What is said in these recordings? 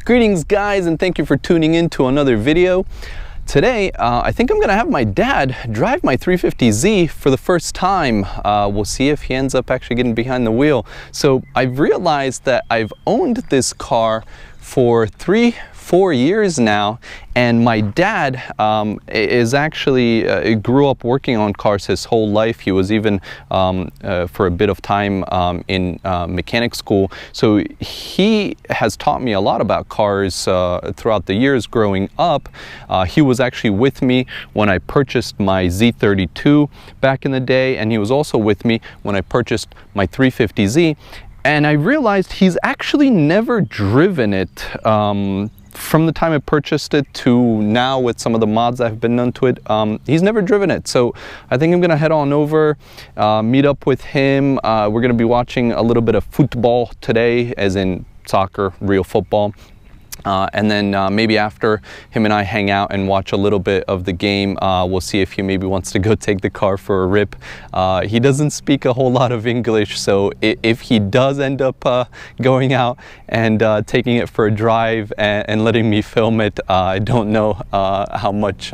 Greetings guys, and thank you for tuning in to another video. Today, I think I'm gonna have my dad drive my 350Z for the first time. We'll see if he ends up actually getting behind the wheel. So I've realized that I've owned this car for 3-4 years now, and my dad is actually grew up working on cars his whole life. He was even for a bit of time in mechanic school, so he has taught me a lot about cars throughout the years growing up. He was actually with me when I purchased my Z32 back in the day, and he was also with me when I purchased my 350Z. And I realized he's actually never driven it from the time I purchased it to now with some of the mods that have been done to it. He's never driven it. So I think I'm gonna head on over, meet up with him. We're gonna be watching a little bit of football today, as in soccer, real football. And then maybe after him and I hang out and watch a little bit of the game, we'll see if he maybe wants to go take the car for a rip. He doesn't speak a whole lot of English, so if he does end up going out and taking it for a drive and letting me film it, I don't know how much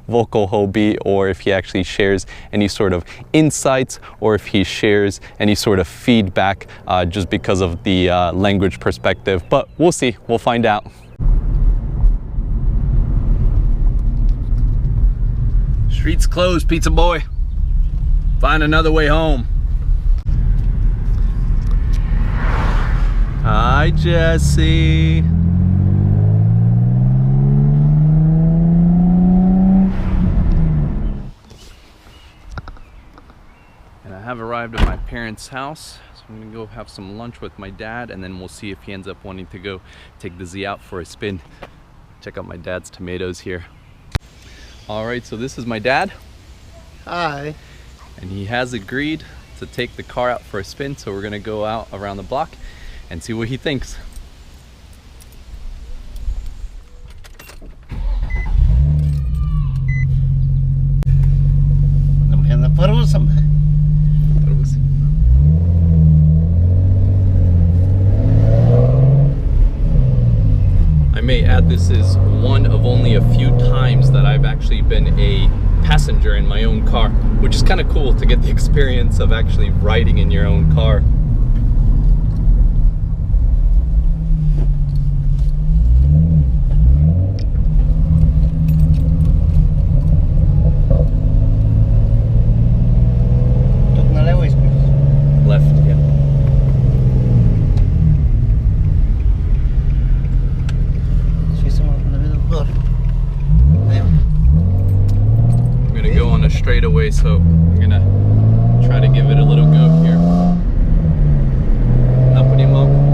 vocal he'll be, or if he actually shares any sort of insights, or if he shares any sort of feedback just because of the language perspective. But we'll see, we'll find out. Street's closed, pizza boy. Find another way home. Hi, Jesse. And I have arrived at my parents' house. So I'm gonna go have some lunch with my dad, and then we'll see if he ends up wanting to go take the Z out for a spin. Check out my dad's tomatoes here. All right, so this is my dad. Hi. And he has agreed to take the car out for a spin, so we're gonna go out around the block and see what he thinks. I may add, this is one of only a few times that I've actually been a passenger in my own car, which is kind of cool to get the experience of actually riding in your own car. Left, yeah. I'm gonna go on a straightaway, so I'm gonna try to give it a little go here. Napanimog.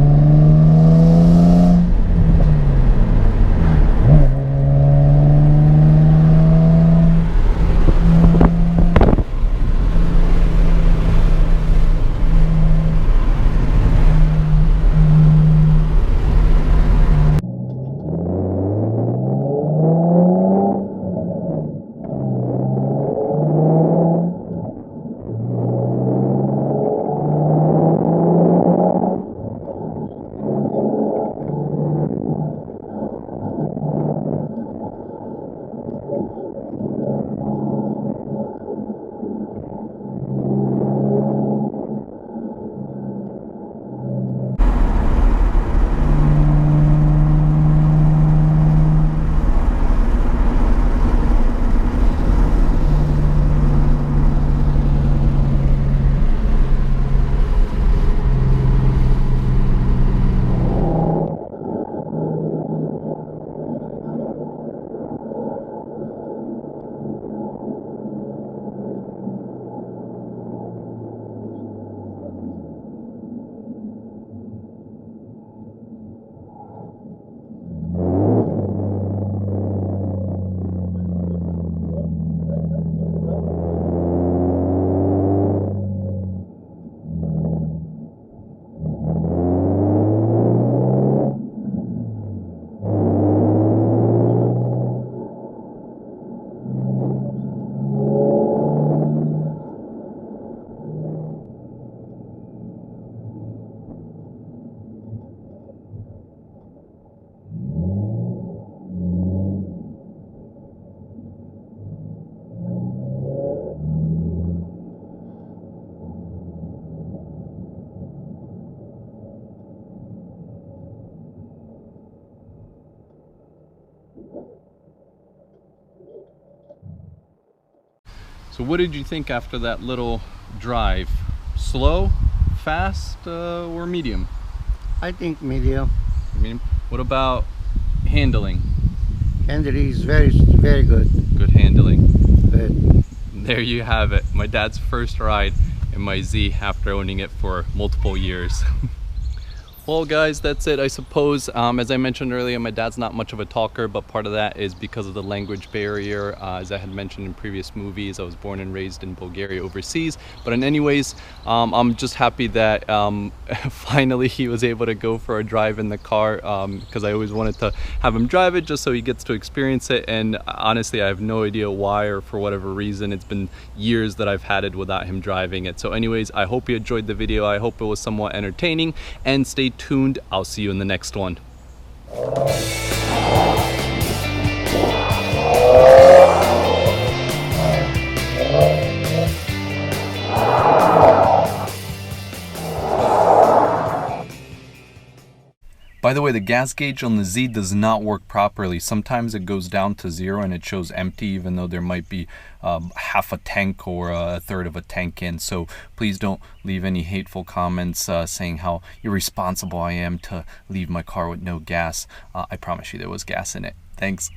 So what did you think after that little drive? Slow, fast, or medium? I think medium. Medium. What about handling? Handling is very good. Good handling. Good. There you have it. My dad's first ride in my Z after owning it for multiple years. Well guys, that's it I suppose. As I mentioned earlier, my dad's not much of a talker, but part of that is because of the language barrier. As I had mentioned in previous movies, I was born and raised in Bulgaria overseas. But in anyways, I'm just happy that finally he was able to go for a drive in the car, because I always wanted to have him drive it just so he gets to experience it. And honestly, I have no idea why, or for whatever reason, it's been years that I've had it without him driving it. So anyways, I hope you enjoyed the video. I hope it was somewhat entertaining, and stay tuned. I'll see you in the next one. By the way, the gas gauge on the Z does not work properly. Sometimes it goes down to 0 and it shows empty, even though there might be half a tank or a third of a tank in. So please don't leave any hateful comments saying how irresponsible I am to leave my car with no gas. I promise you there was gas in it. Thanks.